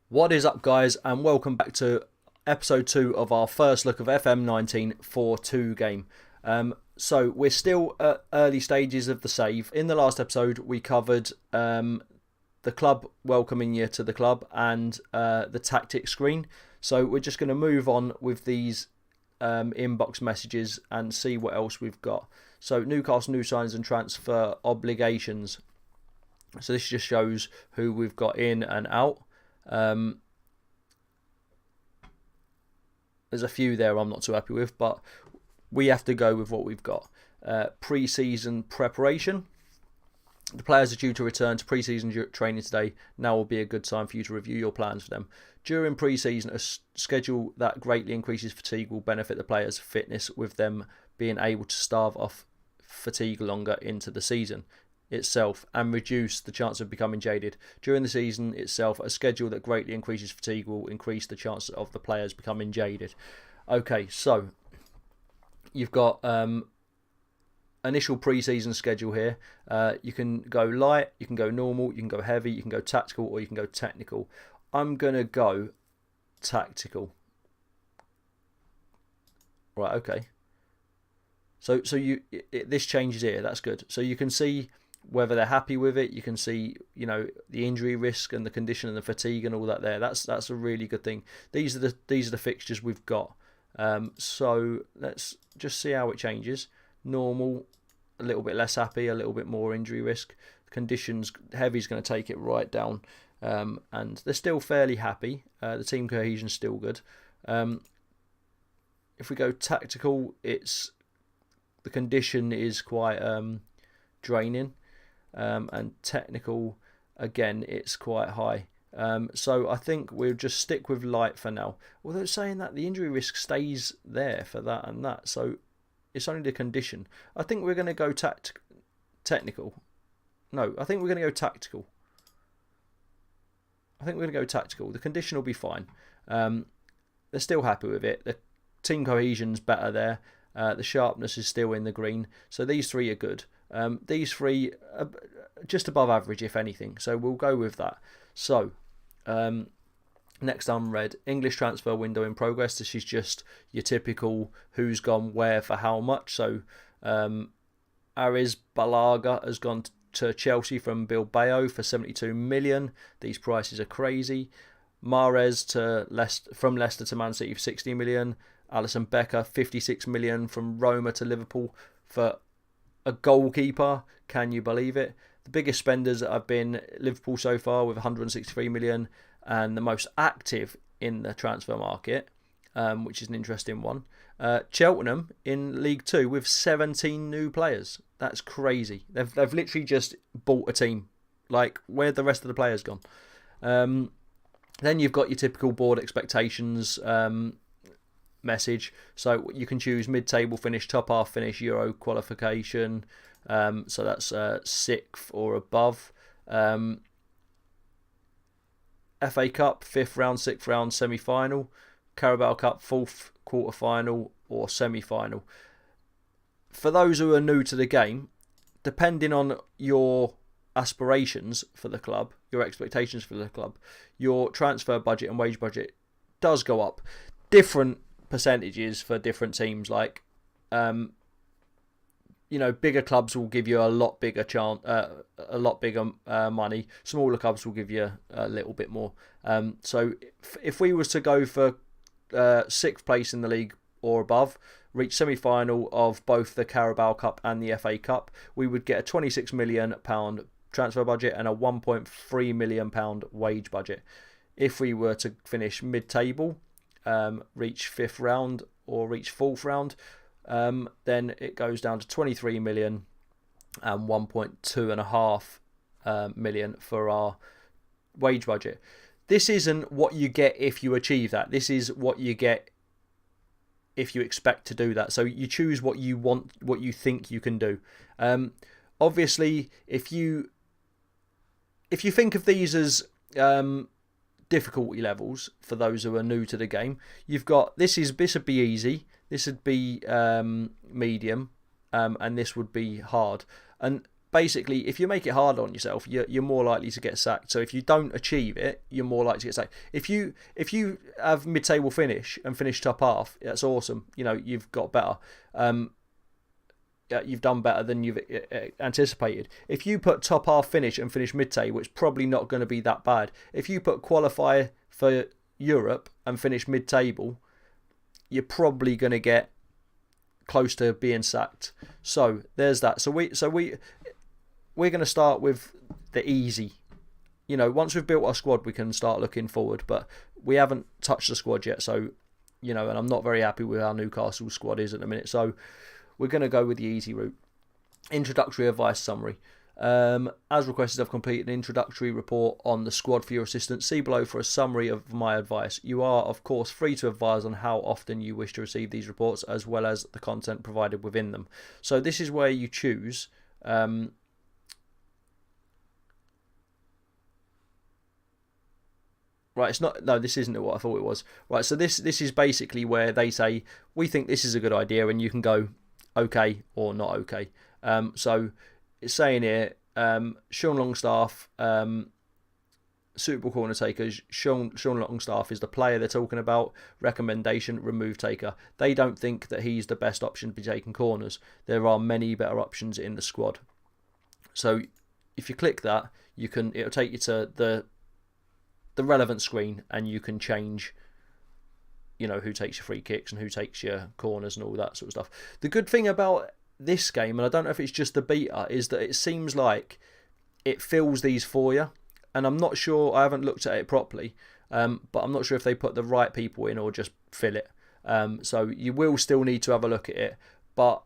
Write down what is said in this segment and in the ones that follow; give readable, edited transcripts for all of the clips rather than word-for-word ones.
What is up, guys, and welcome back to episode 2 of our first look of FM19 4-2 game. So we're still at early stages of the save. In the last episode, we covered the club welcoming you to the club and the tactic screen. So we're just going to move on with these inbox messages and see what else we've got. So Newcastle new signings and transfer obligations. So this just shows who we've got in and out. There's a few there I'm not too happy with, but we have to go with what we've got. Pre-season preparation. The players are due to return to pre-season training today. Now will be a good time for you to review your plans for them. During pre-season, a schedule that greatly increases fatigue will benefit the players' fitness, with them being able to stave off fatigue longer into the season itself and reduce the chance of becoming jaded. During the season itself, a schedule that greatly increases fatigue will increase the chance of the players becoming jaded. Okay, so you've got initial pre-season schedule here. You can go light, you can go normal, you can go heavy, you can go tactical, or you can go technical. I'm going to go tactical. Right, okay. So this changes here. That's good. So you can see whether they're happy with it. You can see, the injury risk and the condition and the fatigue and all that there. That's a really good thing. These are the fixtures we've got. So let's just see how it changes. Normal, a little bit less happy, a little bit more injury risk. Conditions, heavy's going to take it right down. And they're still fairly happy. The team cohesion's still good. If we go tactical, the condition is quite draining. And technical, again, it's quite high. So I think we'll just stick with light for now. Although saying that, the injury risk stays there for that and that. So it's only the condition. I think we're going to go technical. No, I think we're going to go tactical. I think we're going to go tactical. The condition will be fine. They're still happy with it. The team cohesion's better there. The sharpness is still in the green. So these three are good. These three are just above average, if anything. So we'll go with that. So next unread, English transfer window in progress. This is just your typical who's gone where for how much. So Ariz Balaga has gone to Chelsea from Bilbao for 72 million. These prices are crazy. Mahrez from Leicester to Man City for 60 million. Alisson Becker 56 million from Roma to Liverpool for a goalkeeper. Can you believe it? The biggest spenders have been Liverpool so far with 163 million, and the most active in the transfer market, which is an interesting one, Cheltenham in League 2 with 17 new players. That's crazy. They've literally just bought a team. Like, where'd the rest of the players gone? Then you've got your typical board expectations message. So you can choose mid-table finish, top half finish, Euro qualification. So that's 6th or above. FA Cup, 5th round, 6th round, semi-final. Carabao Cup, 4th quarter-final or semi-final. For those who are new to the game, depending on your aspirations for the club, your expectations for the club, your transfer budget and wage budget does go up. Different percentages for different teams. Like, bigger clubs will give you a lot bigger money. Smaller clubs will give you a little bit more. So if we was to go for 6th place in the league or above, reach semi-final of both the Carabao Cup and the FA Cup, we would get a £26 million transfer budget and a £1.3 million wage budget. If we were to finish mid-table, reach 5th round or reach 4th round, then it goes down to 23 million and 1.2.5 million for our wage budget. This isn't what you get if you achieve that. This is what you get if you expect to do that. So you choose what you want, what you think you can do. Obviously, if you think of these as difficulty levels for those who are new to the game, you've got this would be easy, this would be medium, and this would be hard. And basically, if you make it hard on yourself, you're more likely to get sacked. So if you don't achieve it, you're more likely to get sacked. If you have mid-table finish and finish top half, that's awesome. You've got better. You've done better than you've anticipated. If you put top half finish and finish mid-table, it's probably not going to be that bad. If you put qualify for Europe and finish mid-table, you're probably going to get close to being sacked. So there's that. So we're going to start with the easy. Once we've built our squad, we can start looking forward. But we haven't touched the squad yet. So and I'm not very happy with how Newcastle squad is at the minute. So we're going to go with the easy route. Introductory advice summary. As requested, I've completed an introductory report on the squad for your assistant. See below for a summary of my advice. You are, of course, free to advise on how often you wish to receive these reports, as well as the content provided within them. So this is where you choose. Right, it's not. No, this isn't what I thought it was. Right, so this is basically where they say we think this is a good idea, and you can go okay or not okay. So it's saying here, Sean Longstaff, suitable corner takers. Sean Longstaff is the player they're talking about. Recommendation: remove taker. They don't think that he's the best option to be taking corners. There are many better options in the squad. So if you click that, it'll take you to the relevant screen, and you can change who takes your free kicks and who takes your corners and all that sort of stuff. The good thing about this game, and I don't know if it's just the beta, is that it seems like it fills these for you, and I'm not sure, I haven't looked at it properly, but I'm not sure if they put the right people in or just fill it. So you will still need to have a look at it, but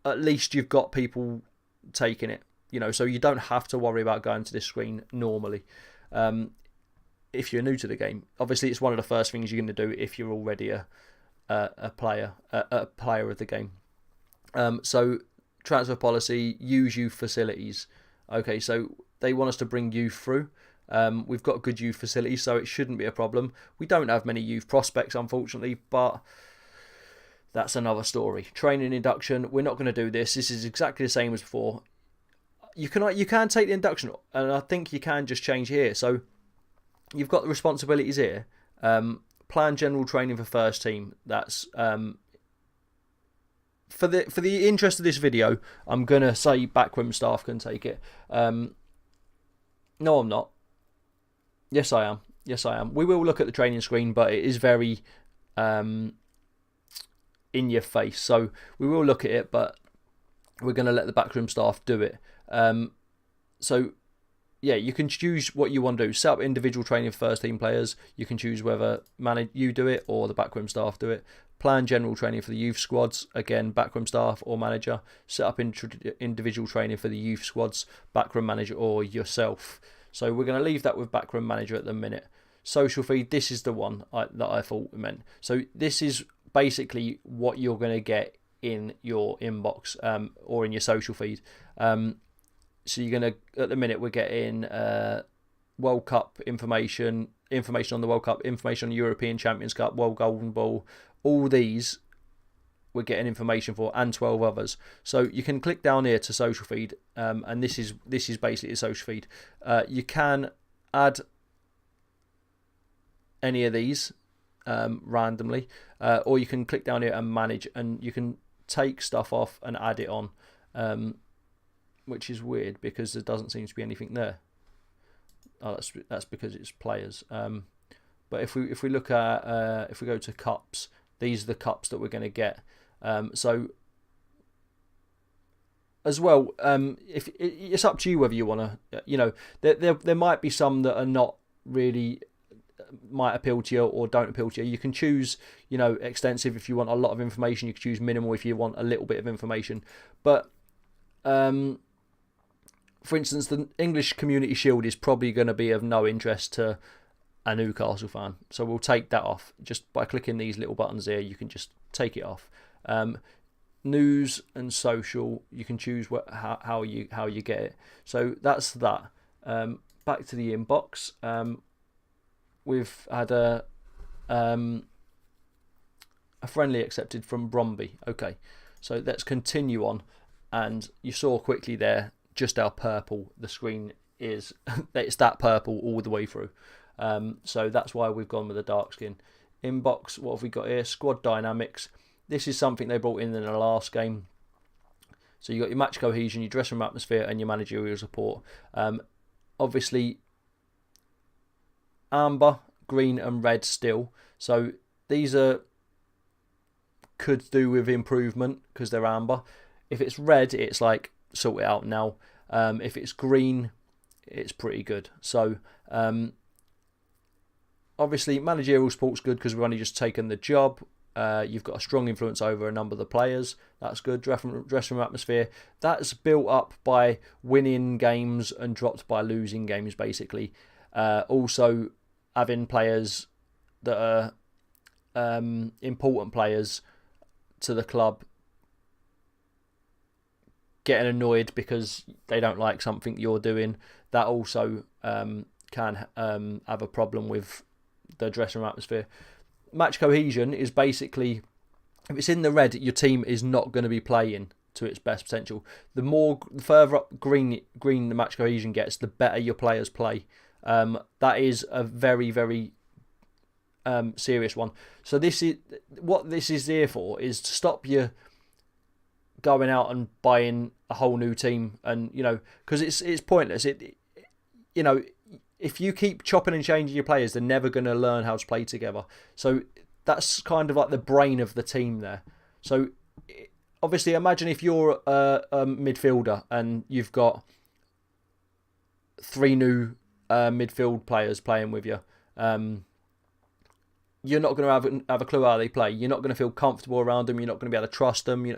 at least you've got people taking it, so you don't have to worry about going to this screen normally. If you're new to the game, obviously it's one of the first things you're going to do if you're already a player of the game. So transfer policy, use youth facilities. Okay, so they want us to bring youth through. We've got good youth facilities, so it shouldn't be a problem. We don't have many youth prospects, unfortunately, but that's another story. Training induction, we're not going to do this. This is exactly the same as before. You can take the induction, and I think you can just change here. So you've got the responsibilities here. Plan general training for first team. That's for the interest of this video, I'm gonna say backroom staff can take it. No, I'm not. Yes, I am. We will look at the training screen, but it is very in your face. So we will look at it, but we're gonna let the backroom staff do it. So yeah, you can choose what you want to do. Set up individual training for first team players. You can choose whether you do it or the backroom staff do it. Plan general training for the youth squads. Again, backroom staff or manager. Set up individual training for the youth squads, backroom manager or yourself. So we're going to leave that with backroom manager at the minute. Social feed, this is the one that I thought it meant. So this is basically what you're going to get in your inbox or in your social feed. So you're going to, at the minute, we're getting World Cup information on the World Cup, information on the European Champions Cup, World Golden Ball. All these we're getting information for, and 12 others. So you can click down here to social feed, and this is basically a social feed. You can add any of these randomly, or you can click down here and manage, and you can take stuff off and add it on. Which is weird because there doesn't seem to be anything there. Oh, that's because it's players. But if we look at if we go to cups, these are the cups that we're going to get. So as well, if it's up to you whether you want to, there might be some that are not really might appeal to you or don't appeal to you. You can choose, extensive if you want a lot of information. You can choose minimal if you want a little bit of information. But for instance, the English Community Shield is probably going to be of no interest to a Newcastle fan. So we'll take that off. Just by clicking these little buttons here, you can just take it off. News and social, you can choose how you get it. So that's that. Back to the inbox. We've had a friendly accepted from Bromby. Okay, so let's continue on. and you saw quickly there just how purple the screen is. It's that purple all the way through. So that's why we've gone with the dark skin. Inbox, what have we got here? Squad dynamics. This is something they brought in the last game. So you got your match cohesion, your dressing room atmosphere, and your managerial support. Obviously, amber, green, and red still. So these could do with improvement because they're amber. If it's red, it's like sort it out now. If it's green, it's pretty good. So obviously, managerial support's good because we've only just taken the job. You've got a strong influence over a number of the players. That's good. Dressing room atmosphere. That's built up by winning games and dropped by losing games, basically. Also, having players that are important players to the club getting annoyed because they don't like something you're doing. That also can have a problem with the dressing room atmosphere. Match cohesion is basically, if it's in the red, your team is not going to be playing to its best potential. The further up green the match cohesion gets, the better your players play. That is a very, very serious one. So what this is there for is to stop you going out and buying a whole new team, and because it's pointless. If you keep chopping and changing your players, they're never going to learn how to play together. So that's kind of like the brain of the team there. So obviously, imagine if you're a midfielder and you've got 3 new midfield players playing with you. You're not going to have a clue how they play. You're not going to feel comfortable around them. You're not going to be able to trust them.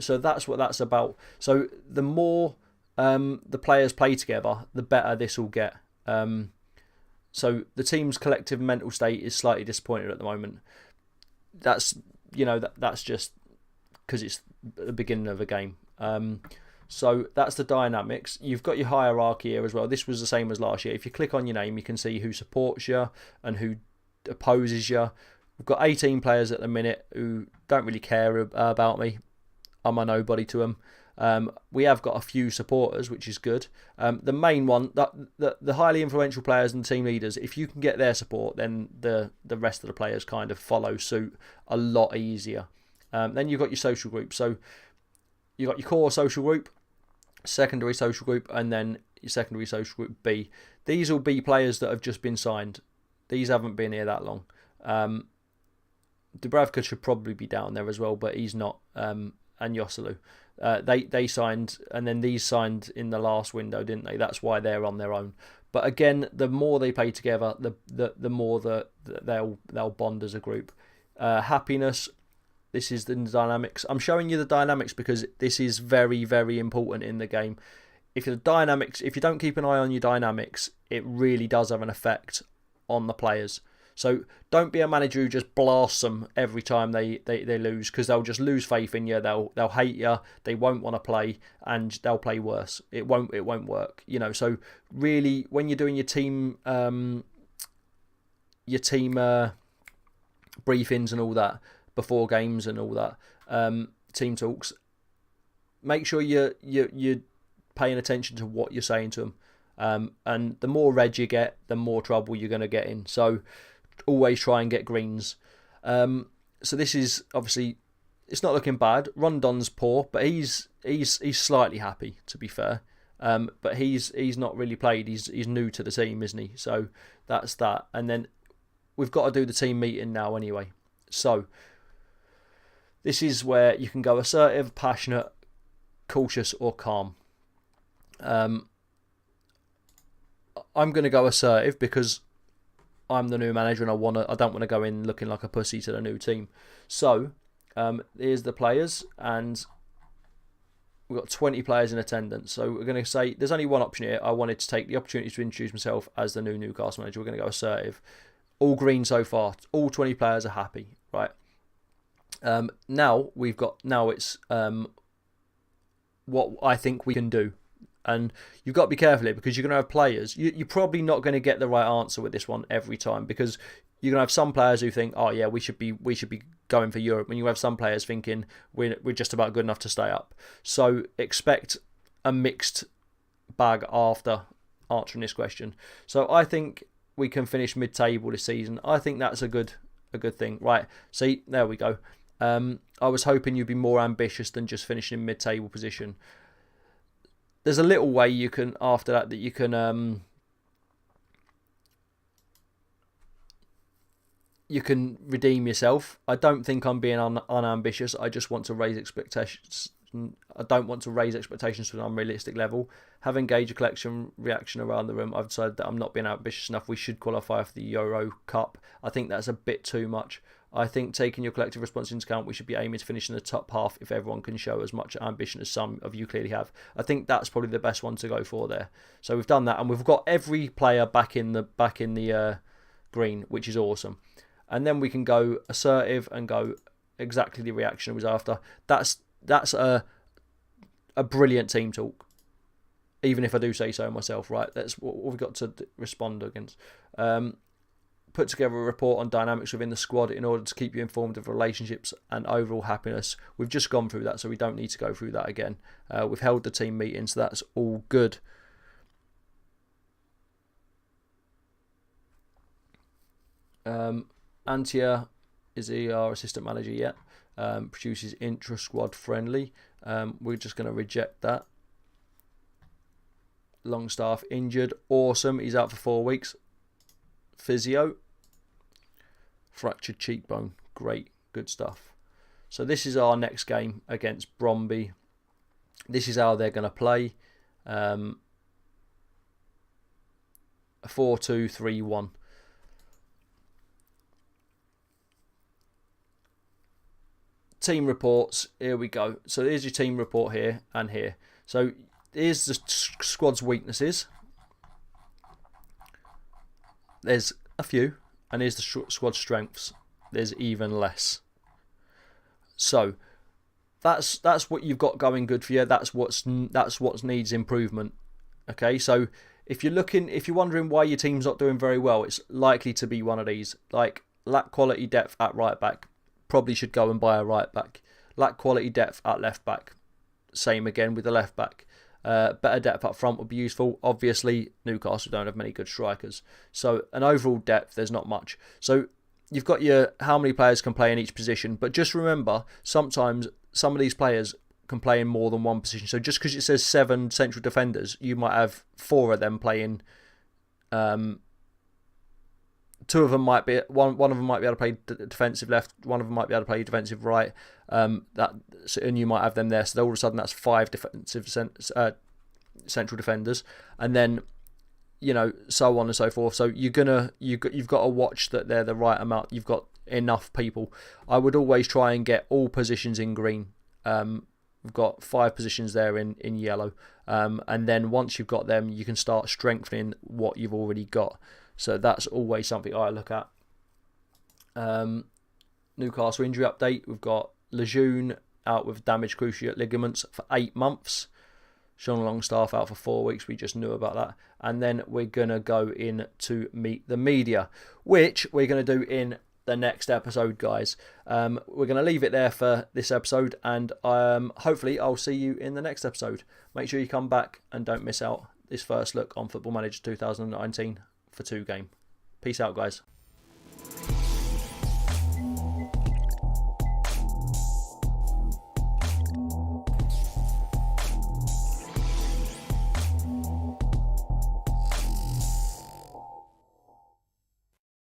So that's what that's about. So the more the players play together, the better this will get. So the team's collective mental state is slightly disappointed at the moment. That's that's just because it's the beginning of a game. So that's the dynamics. You've got your hierarchy here as well. This was the same as last year. If you click on your name, you can see who supports you and who opposes you. We've got 18 players at the minute who don't really care about me. I'm a nobody to them. We have got a few supporters, which is good. The main one, the highly influential players and team leaders, if you can get their support, then the rest of the players kind of follow suit a lot easier. Then you've got your social group. So you've got your core social group, secondary social group, and then your secondary social group B. These will be players that have just been signed. These haven't been here that long. Dubravka should probably be down there as well, but he's not. And Joselu. They signed, and then these signed in the last window, didn't they? That's why they're on their own. But again, the more they play together, the more that they'll bond as a group. Happiness. This is the dynamics. I'm showing you the dynamics because this is very, very important in the game. If you don't keep an eye on your dynamics, it really does have an effect on the players. So don't be a manager who just blasts them every time they lose, because they'll just lose faith in you. They'll hate you. They won't want to play, and they'll play worse. It won't work. So really, when you're doing your team briefings and all that before games and all that, team talks, make sure you're paying attention to what you're saying to them. And the more red you get, the more trouble you're going to get in. So always try and get greens. So this is obviously, it's not looking bad. Rondon's poor, but he's slightly happy, to be fair. But he's not really played. He's new to the team, isn't he? So that's that. And then we've got to do the team meeting now anyway. So this is where you can go assertive, passionate, cautious, or calm. I'm going to go assertive because I'm the new manager and I don't want to go in looking like a pussy to the new team. So here's the players, and we've got 20 players in attendance. So we're going to say there's only one option here. I wanted to take the opportunity to introduce myself as the new Newcastle manager. We're going to go assertive. All green so far. All 20 players are happy, right? Now it's what I think we can do. And you've got to be careful here, because you're going to have players. You're probably not going to get the right answer with this one every time, because you're going to have some players who think, oh yeah, we should be going for Europe, and you have some players thinking we're just about good enough to stay up. So expect a mixed bag after answering this question. So I think we can finish mid-table this season. I think that's a good thing. Right, see, there we go. I was hoping you'd be more ambitious than just finishing in mid-table position. There's a little way you can, after that you can redeem yourself. I don't think I'm being unambitious. I just want to raise expectations. I don't want to raise expectations to an unrealistic level. Having gauged a collection reaction around the room, I've decided that I'm not being ambitious enough. We should qualify for the Euro Cup. I think that's a bit too much. I think, taking your collective response into account, we should be aiming to finish in the top half if everyone can show as much ambition as some of you clearly have. I think that's probably the best one to go for there. So we've done that, and we've got every player back in the green, which is awesome. And then we can go assertive and go exactly the reaction I was after. That's a brilliant team talk, even if I do say so myself. Right, that's what we've got to respond against. Put together a report on dynamics within the squad in order to keep you informed of relationships and overall happiness. We've just gone through that, so we don't need to go through that again. We've held the team meeting, so that's all good. Antia, is he our assistant manager yet? Produces intra-squad friendly. We're just going to reject that. Longstaff injured. Awesome. He's out for 4 weeks. Physio. Fractured cheekbone. Great. Good stuff. So this is our next game against Bromby. This is how they're going to play. A 4-2-3-1. Team reports. Here we go. So here's your team report here and here. So here's the squad's weaknesses. There's a few. And here's the squad strengths. There's even less. So that's what you've got going good for you. That's what needs improvement. Okay, so if you're wondering why your team's not doing very well, it's likely to be one of these. Like, lack quality depth at right back. Probably should go and buy a right back. Lack quality depth at left back. Same again with the left back. Better depth up front would be useful. Obviously, Newcastle don't have many good strikers. So an overall depth, there's not much. So you've got your how many players can play in each position. But just remember, sometimes some of these players can play in more than one position. So just because it says 7 central defenders, you might have 4 of them playing. 2 of them might be one of them might be able to play defensive left. One of them might be able to play defensive right. And you might have them there. So all of a sudden that's 5 defensive central defenders, and then so on and so forth. So you've got to watch that they're the right amount. You've got enough people. I would always try and get all positions in green. We've got 5 positions there in yellow, and then once you've got them, you can start strengthening what you've already got. So that's always something I look at. Newcastle injury update. We've got Lejeune out with damaged cruciate ligaments for 8 months. Sean Longstaff out for 4 weeks. We just knew about that. And then we're going to go in to meet the media, which we're going to do in the next episode, guys. We're going to leave it there for this episode, and hopefully I'll see you in the next episode. Make sure you come back and don't miss out this first look on Football Manager 2019 for 2 game. Peace out, guys.